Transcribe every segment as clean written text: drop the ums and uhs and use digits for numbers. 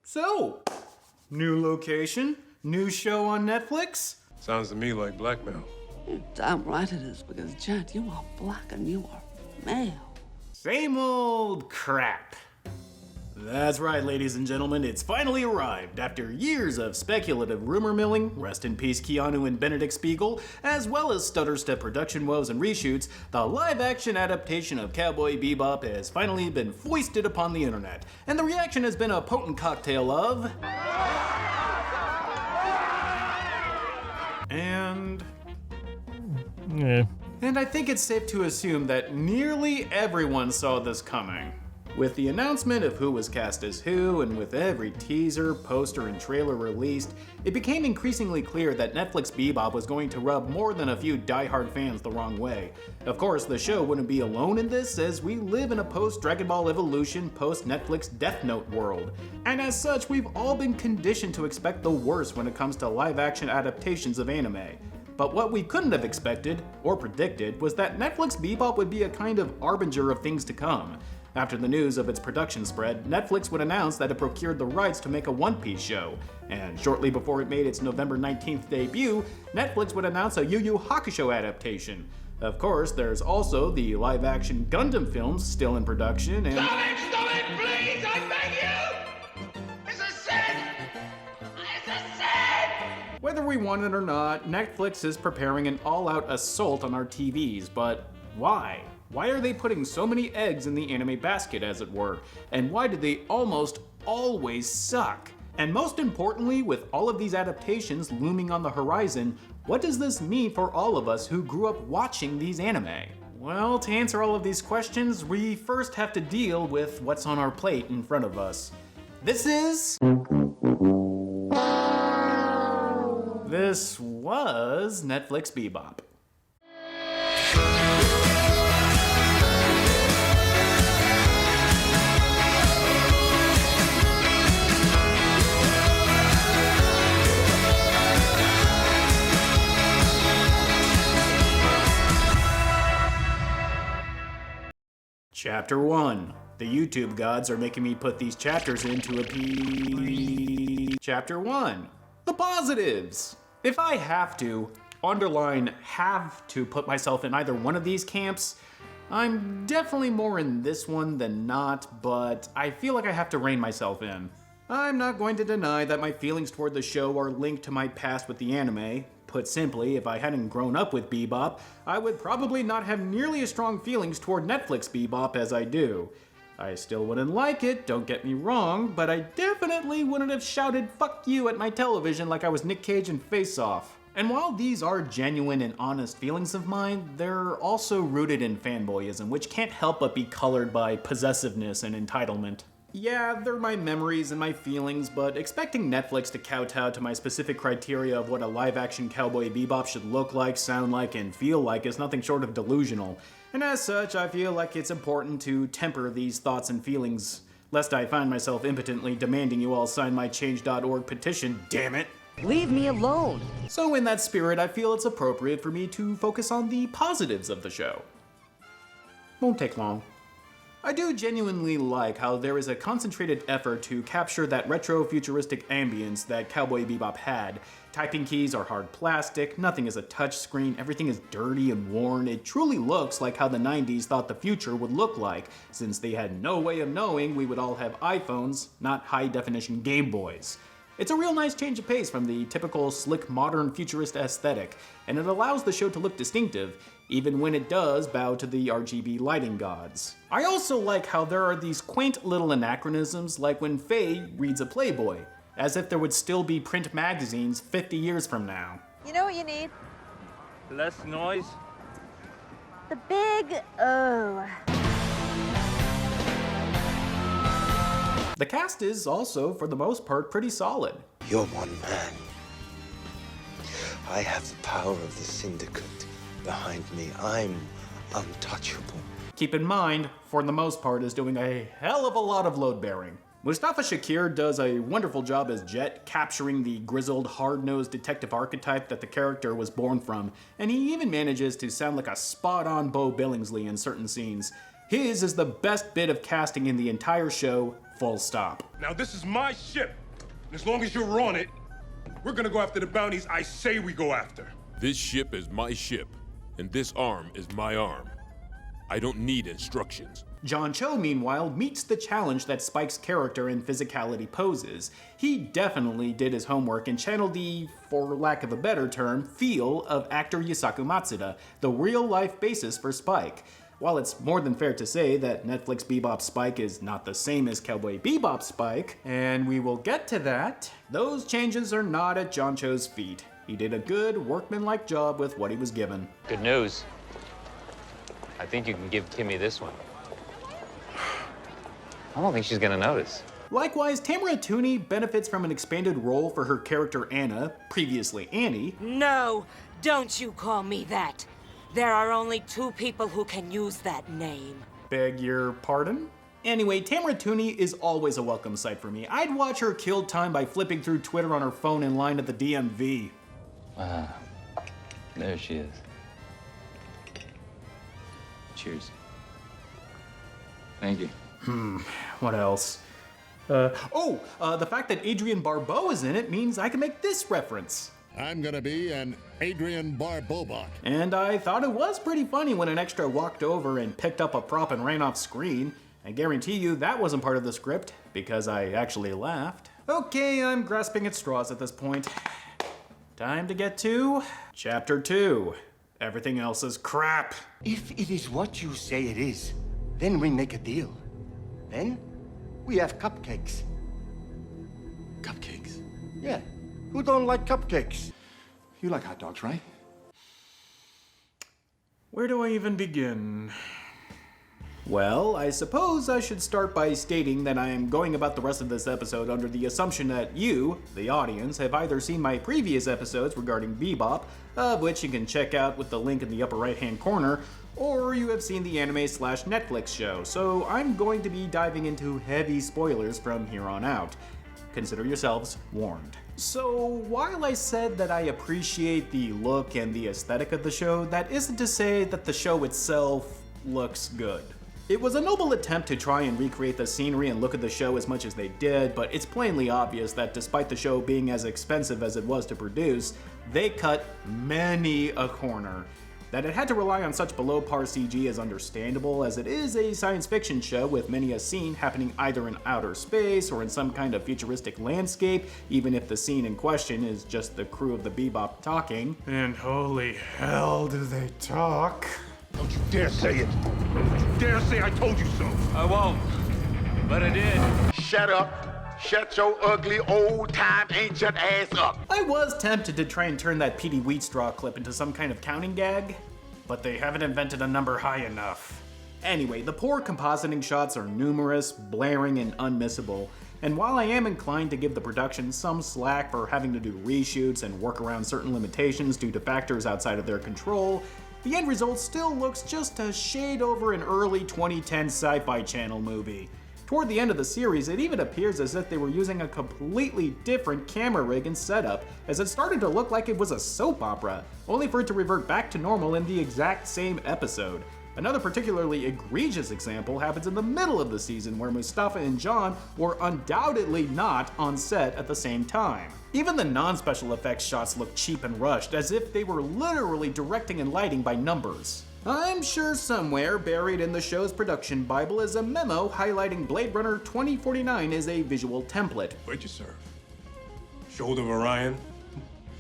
So, new location, new show on Netflix? Sounds to me like blackmail. You're damn right it is, because, Jet, you are black and you are male. Same old crap. That's right, ladies and gentlemen, it's finally arrived. After years of speculative rumor milling, rest in peace Keanu and Benedict Spiegel, as well as stutter-step production woes and reshoots, the live-action adaptation of Cowboy Bebop has finally been foisted upon the internet. And the reaction has been a potent cocktail of... And I think it's safe to assume that nearly everyone saw this coming. With the announcement of who was cast as who, and with every teaser, poster, and trailer released, it became increasingly clear that Netflix Bebop was going to rub more than a few die-hard fans the wrong way. Of course, the show wouldn't be alone in this, as we live in a post-Dragon Ball Evolution, post-Netflix Death Note world. And as such, we've all been conditioned to expect the worst when it comes to live-action adaptations of anime. But what we couldn't have expected, or predicted, was that Netflix Bebop would be a kind of harbinger of things to come. After the news of its production spread, Netflix would announce that it procured the rights to make a One Piece show. And shortly before it made its November 19th debut, Netflix would announce a Yu Yu Hakusho adaptation. Of course, there's also the live-action Gundam films still in production and... Stop it, please! I beg you! It's a sin! It's a sin! Whether we want it or not, Netflix is preparing an all-out assault on our TVs, but why? Why are they putting so many eggs in the anime basket, as it were? And why do they almost always suck? And most importantly, with all of these adaptations looming on the horizon, what does this mean for all of us who grew up watching these anime? Well, to answer all of these questions, we first have to deal with what's on our plate in front of us. This was Netflix Bebop. Chapter 1. The YouTube gods are making me put these chapters into a P. Chapter 1. The positives. If I have to, underline have to put myself in either one of these camps, I'm definitely more in this one than not, but I feel like I have to rein myself in. I'm not going to deny that my feelings toward the show are linked to my past with the anime. Put simply, if I hadn't grown up with Bebop, I would probably not have nearly as strong feelings toward Netflix Bebop as I do. I still wouldn't like it, don't get me wrong, but I definitely wouldn't have shouted "fuck you" at my television like I was Nick Cage in Face Off. And while these are genuine and honest feelings of mine, they're also rooted in fanboyism, which can't help but be colored by possessiveness and entitlement. Yeah, they're my memories and my feelings, but expecting Netflix to kowtow to my specific criteria of what a live-action Cowboy Bebop should look like, sound like, and feel like is nothing short of delusional. And as such, I feel like it's important to temper these thoughts and feelings, lest I find myself impotently demanding you all sign my Change.org petition, damn it! Leave me alone! So in that spirit, I feel it's appropriate for me to focus on the positives of the show. Won't take long. I do genuinely like how there is a concentrated effort to capture that retro-futuristic ambience that Cowboy Bebop had. Typing keys are hard plastic, nothing is a touchscreen, everything is dirty and worn. It truly looks like how the 90s thought the future would look like, since they had no way of knowing we would all have iPhones, not high-definition Game Boys. It's a real nice change of pace from the typical slick modern futurist aesthetic, and it allows the show to look distinctive, even when it does bow to the RGB lighting gods. I also like how there are these quaint little anachronisms, like when Faye reads a Playboy, as if there would still be print magazines 50 years from now. You know what you need? Less noise? The big O. The cast is also, for the most part, pretty solid. You're one man. I have the power of the Syndicate behind me. I'm untouchable. Keep in mind, for the most part, is doing a hell of a lot of load bearing. Mustafa Shakir does a wonderful job as Jet, capturing the grizzled, hard-nosed detective archetype that the character was born from, and he even manages to sound like a spot-on Bo Billingsley in certain scenes. His is the best bit of casting in the entire show, Full stop. Now, this is my ship. And as long as you're on it, we're gonna go after the bounties I say we go after. This ship is my ship, and this arm is my arm. I don't need instructions. John Cho, meanwhile, meets the challenge that Spike's character and physicality poses. He definitely did his homework and channeled the, for lack of a better term, feel of actor Yusaku Matsuda, the real-life basis for Spike. While it's more than fair to say that Netflix Bebop Spike is not the same as Cowboy Bebop Spike, and we will get to that, those changes are not at John Cho's feet. He did a good, workmanlike job with what he was given. Good news. I think you can give Kimmy this one. I don't think she's gonna notice. Likewise, Tamara Tooney benefits from an expanded role for her character Anna, previously Annie. No, don't you call me that. There are only 2 people who can use that name. Beg your pardon? Anyway, Tamara Tooney is always a welcome sight for me. I'd watch her kill time by flipping through Twitter on her phone in line at the DMV. There she is. Cheers. Thank you. What else? The fact that Adrienne Barbeau is in it means I can make this reference. I'm gonna be an Adrienne Barbeau-bot. And I thought it was pretty funny when an extra walked over and picked up a prop and ran off screen. I guarantee you that wasn't part of the script, because I actually laughed. Okay, I'm grasping at straws at this point. Time to get to Chapter 2. Everything else is crap. If it is what you say it is, then we make a deal. Then we have cupcakes. Cupcakes? Yeah. Who don't like cupcakes? You like hot dogs, right? Where do I even begin? Well, I suppose I should start by stating that I am going about the rest of this episode under the assumption that you, the audience, have either seen my previous episodes regarding Bebop, of which you can check out with the link in the upper right-hand corner, or you have seen the anime/Netflix show, so I'm going to be diving into heavy spoilers from here on out. Consider yourselves warned. So, while I said that I appreciate the look and the aesthetic of the show, that isn't to say that the show itself looks good. It was a noble attempt to try and recreate the scenery and look of the show as much as they did, but it's plainly obvious that despite the show being as expensive as it was to produce, they cut many a corner. That it had to rely on such below-par CG is understandable, as it is a science fiction show with many a scene happening either in outer space or in some kind of futuristic landscape, even if the scene in question is just the crew of the Bebop talking. And holy hell do they talk. Don't you dare say it. Don't you dare say I told you so. I won't, but I did. Shut up. Shut your ugly, old-time, ancient ass up. I was tempted to try and turn that Petey Wheatstraw clip into some kind of counting gag, but they haven't invented a number high enough. Anyway, the poor compositing shots are numerous, blaring, and unmissable, and while I am inclined to give the production some slack for having to do reshoots and work around certain limitations due to factors outside of their control, the end result still looks just a shade over an early 2010 Sci-Fi Channel movie. Toward the end of the series, it even appears as if they were using a completely different camera rig and setup, as it started to look like it was a soap opera, only for it to revert back to normal in the exact same episode. Another particularly egregious example happens in the middle of the season, where Mustafa and John were undoubtedly not on set at the same time. Even the non-special effects shots look cheap and rushed, as if they were literally directing and lighting by numbers. I'm sure somewhere buried in the show's production bible is a memo highlighting Blade Runner 2049 as a visual template. Where'd you serve? Shoulder of Orion?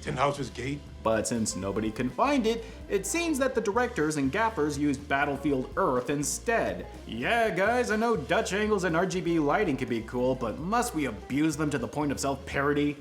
Tin House's Gate? But since nobody can find it, it seems that the directors and gaffers used Battlefield Earth instead. Yeah, guys, I know Dutch angles and RGB lighting can be cool, but must we abuse them to the point of self-parody?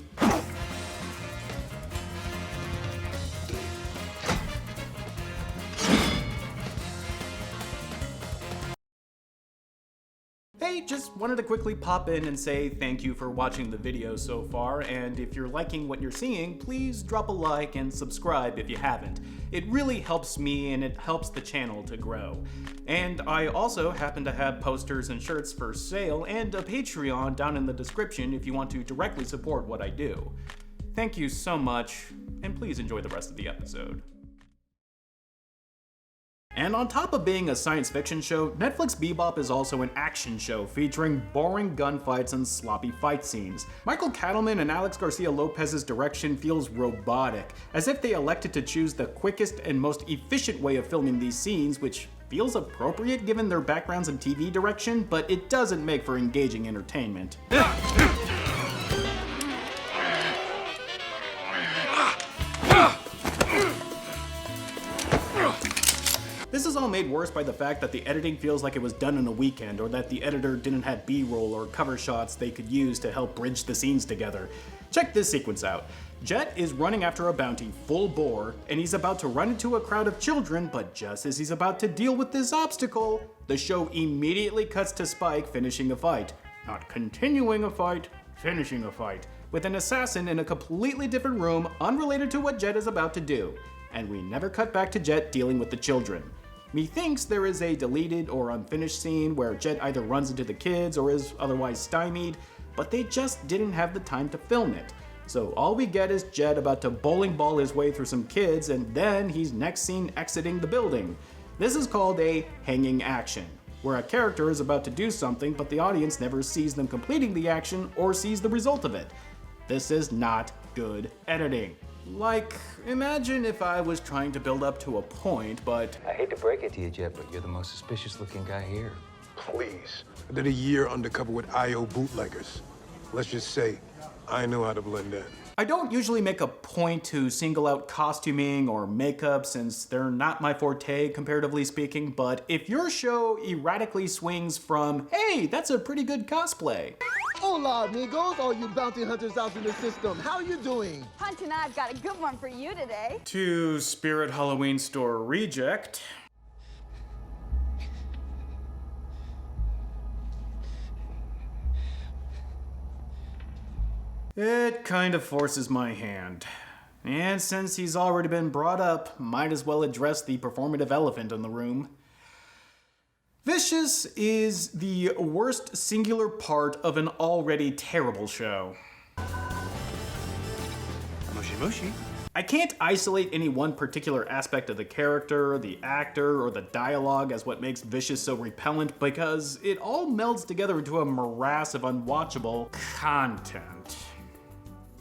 Hey, just wanted to quickly pop in and say thank you for watching the video so far, and if you're liking what you're seeing, please drop a like and subscribe if you haven't. It really helps me and it helps the channel to grow. And I also happen to have posters and shirts for sale and a Patreon down in the description if you want to directly support what I do. Thank you so much, and please enjoy the rest of the episode. And on top of being a science fiction show, Netflix Bebop is also an action show featuring boring gunfights and sloppy fight scenes. Michael Cattleman and Alex Garcia Lopez's direction feels robotic, as if they elected to choose the quickest and most efficient way of filming these scenes, which feels appropriate given their backgrounds in TV direction, but it doesn't make for engaging entertainment. This is all made worse by the fact that the editing feels like it was done in a weekend, or that the editor didn't have B-roll or cover shots they could use to help bridge the scenes together. Check this sequence out. Jet is running after a bounty full bore, and he's about to run into a crowd of children, but just as he's about to deal with this obstacle, the show immediately cuts to Spike finishing a fight. Not continuing a fight, finishing a fight, with an assassin in a completely different room unrelated to what Jet is about to do. And we never cut back to Jet dealing with the children. Methinks there is a deleted or unfinished scene where Jet either runs into the kids or is otherwise stymied, but they just didn't have the time to film it. So all we get is Jet about to bowling ball his way through some kids, and then he's next seen exiting the building. This is called a hanging action, where a character is about to do something but the audience never sees them completing the action or sees the result of it. This is not good editing. Like, imagine if I was trying to build up to a point, but... I hate to break it to you, Jet, but you're the most suspicious looking guy here. Please. I did a year undercover with IO bootleggers. Let's just say, I know how to blend in. I don't usually make a point to single out costuming or makeup since they're not my forte, comparatively speaking, but if your show erratically swings from, hey, that's a pretty good cosplay, Hola, amigos, all you bounty hunters out in the system. How are you doing? Hunt and I've got a good one for you today. to Spirit Halloween Store Reject, it kind of forces my hand. And since he's already been brought up, might as well address the performative elephant in the room. Vicious is the worst singular part of an already terrible show. Mushy mushy. I can't isolate any one particular aspect of the character, the actor, or the dialogue as what makes Vicious so repellent because it all melds together into a morass of unwatchable content.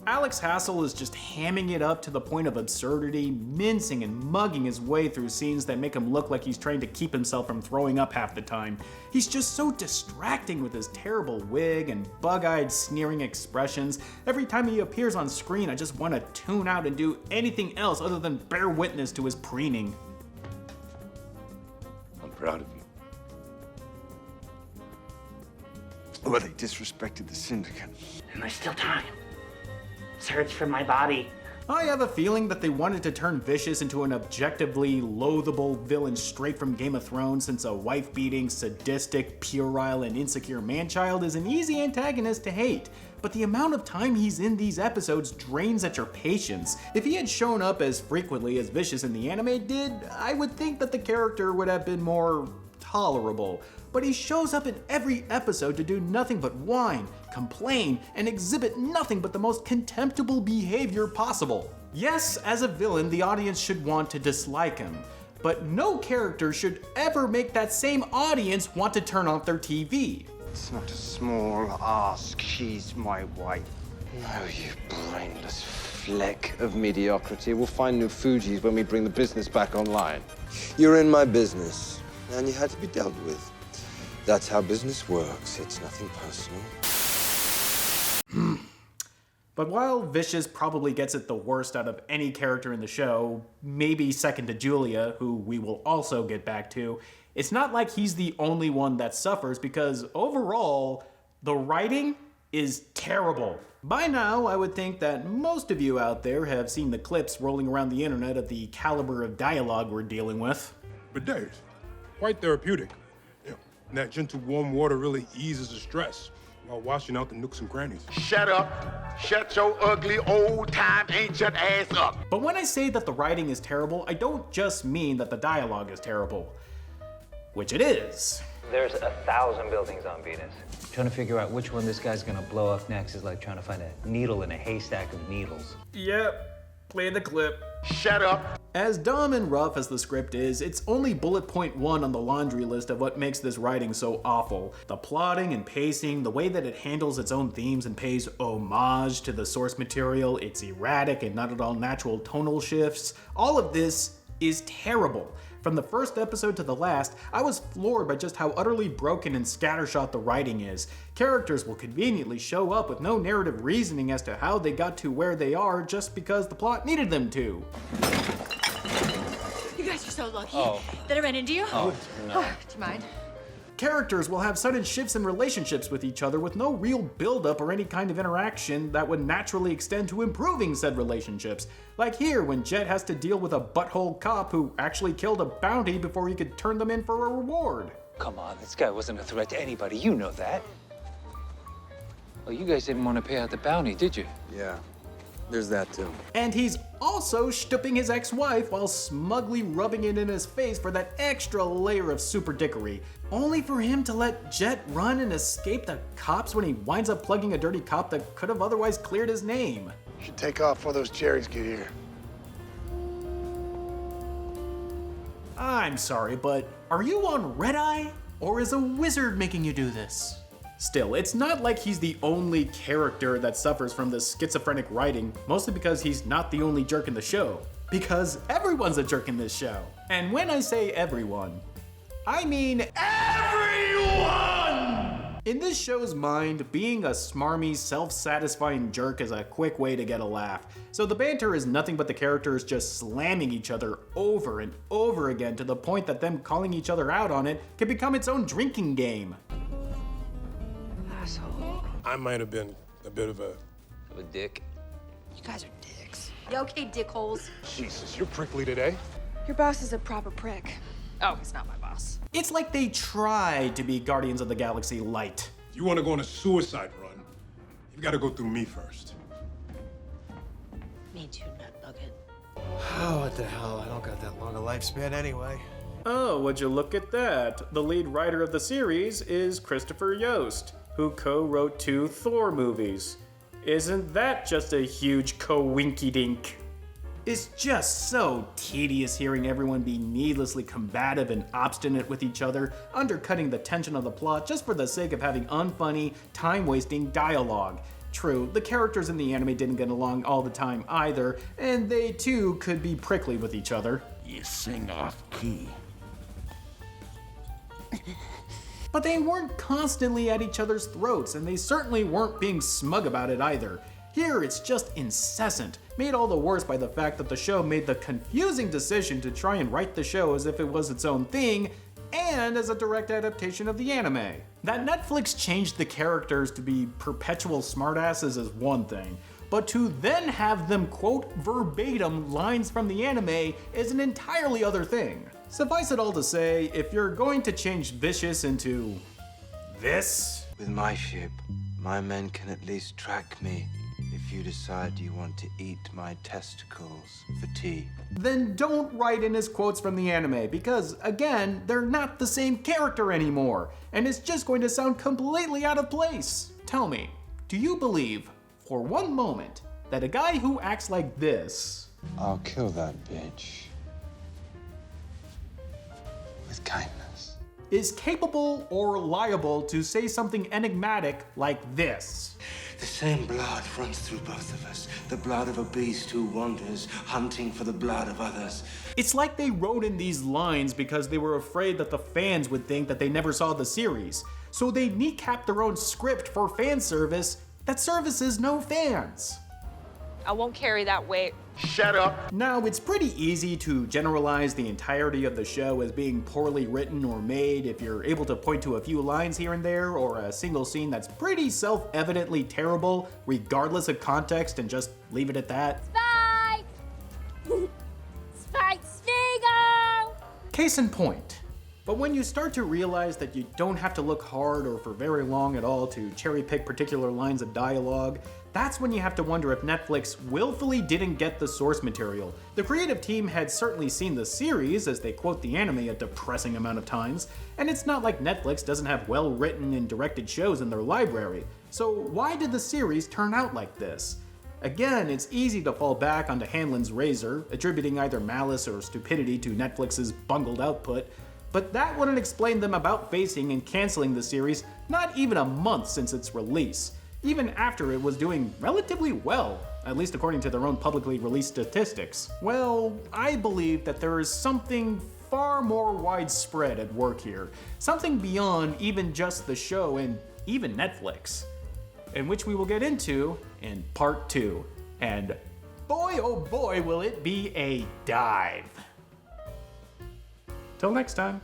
Alex Hassel is just hamming it up to the point of absurdity, mincing and mugging his way through scenes that make him look like he's trying to keep himself from throwing up half the time. He's just so distracting with his terrible wig and bug-eyed sneering expressions. Every time he appears on screen, I just want to tune out and do anything else other than bear witness to his preening. I'm proud of you. Well, they disrespected the syndicate. And there's still time. Search for my body. I have a feeling that they wanted to turn Vicious into an objectively loathable villain straight from Game of Thrones since a wife-beating, sadistic, puerile, and insecure man-child is an easy antagonist to hate. But the amount of time he's in these episodes drains at your patience. If he had shown up as frequently as Vicious in the anime did, I would think that the character would have been more tolerable. But he shows up in every episode to do nothing but whine, complain, and exhibit nothing but the most contemptible behavior possible. Yes, as a villain, the audience should want to dislike him, but no character should ever make that same audience want to turn off their TV. It's not a small ask, she's my wife. Oh, you brainless fleck of mediocrity. We'll find new Fujis when we bring the business back online. You're in my business, and you had to be dealt with. That's how business works. It's nothing personal. But while Vicious probably gets it the worst out of any character in the show, maybe second to Julia, who we will also get back to, it's not like he's the only one that suffers because overall, the writing is terrible. By now, I would think that most of you out there have seen the clips rolling around the internet of the caliber of dialogue we're dealing with. But Dave, quite therapeutic. That gentle warm water really eases the stress while washing out the nooks and crannies. Shut up. Shut your ugly old-time ancient ass up. But when I say that the writing is terrible, I don't just mean that the dialogue is terrible. Which it is. There's 1,000 buildings on Venus. Trying to figure out which one this guy's gonna blow up next is like trying to find a needle in a haystack of needles. Yep, play the clip. Shut up. As dumb and rough as the script is, it's only bullet point 1 on the laundry list of what makes this writing so awful. The plotting and pacing, the way that it handles its own themes and pays homage to the source material, its erratic and not at all natural tonal shifts, all of this is terrible. From the first episode to the last, I was floored by just how utterly broken and scattershot the writing is. Characters will conveniently show up with no narrative reasoning as to how they got to where they are just because the plot needed them to. You guys are so lucky Oh. that I ran into you. Oh, no. Do you mind? Characters will have sudden shifts in relationships with each other with no real build-up or any kind of interaction that would naturally extend to improving said relationships. Like here, when Jet has to deal with a butthole cop who actually killed a bounty before he could turn them in for a reward. Come on, this guy wasn't a threat to anybody. You know that. Well, you guys didn't want to pay out the bounty, did you? Yeah, there's that too. And he's also stooping his ex-wife while smugly rubbing it in his face for that extra layer of super dickery. Only for him to let Jet run and escape the cops when he winds up plugging a dirty cop that could have otherwise cleared his name. Should take off before those cherries get here. I'm sorry, but are you on red eye? Or is a wizard making you do this? Still, it's not like he's the only character that suffers from this schizophrenic writing, mostly because he's not the only jerk in the show. Because everyone's a jerk in this show. And when I say everyone, I mean everyone! In this show's mind, being a smarmy, self-satisfying jerk is a quick way to get a laugh. So the banter is nothing but the characters just slamming each other over and over again to the point that them calling each other out on it can become its own drinking game. Asshole. I might have been a bit of a dick. You guys are dicks. You okay, dickholes? Jesus, you're prickly today. Your boss is a proper prick. Oh, he's not my boss. It's like they tried to be Guardians of the Galaxy light. If you want to go on a suicide run, you've got to go through me first. Me too, nut nugget. Oh, what the hell? I don't got that long a lifespan anyway. Oh, would you look at that? The lead writer of the series is Christopher Yost, who co-wrote 2 Thor movies. Isn't that just a huge coinky-dink? It's just so tedious hearing everyone be needlessly combative and obstinate with each other, undercutting the tension of the plot just for the sake of having unfunny, time-wasting dialogue. True, the characters in the anime didn't get along all the time either, and they too could be prickly with each other. You sing off key. But they weren't constantly at each other's throats, and they certainly weren't being smug about it either. Here, it's just incessant, made all the worse by the fact that the show made the confusing decision to try and write the show as if it was its own thing, and as a direct adaptation of the anime. That Netflix changed the characters to be perpetual smartasses is one thing, but to then have them quote verbatim lines from the anime is an entirely other thing. Suffice it all to say, if you're going to change vicious into this, With my ship, my men can at least track me if you decide you want to eat my testicles for tea. then don't write in his quotes from the anime because, again, they're not the same character anymore, and it's just going to sound completely out of place. Tell me, do you believe, for one moment, that a guy who acts like this I'll kill that bitch. With kindness. is capable or liable to say something enigmatic like this? The same blood runs through both of us. The blood of a beast who wanders, hunting for the blood of others. It's like they wrote in these lines because they were afraid that the fans would think that they never saw the series. So they kneecapped their own script for fan service that services no fans. I won't carry that weight. Shut up. Now, it's pretty easy to generalize the entirety of the show as being poorly written or made if you're able to point to a few lines here and there or a single scene that's pretty self-evidently terrible regardless of context and just leave it at that. Spike! Spike Spiegel! Case in point. But when you start to realize that you don't have to look hard or for very long at all to cherry pick particular lines of dialogue, that's when you have to wonder if Netflix willfully didn't get the source material. The creative team had certainly seen the series, as they quote the anime a depressing amount of times, and it's not like Netflix doesn't have well-written and directed shows in their library. So why did the series turn out like this? Again, it's easy to fall back onto Hanlon's razor, attributing either malice or stupidity to Netflix's bungled output, but that wouldn't explain them about facing and canceling the series not even a month since its release, even after it was doing relatively well, at least according to their own publicly released statistics. Well, I believe that there is something far more widespread at work here, something beyond even just the show and even Netflix, in which we will get into in part 2. And boy, oh boy, will it be a dive. Till next time.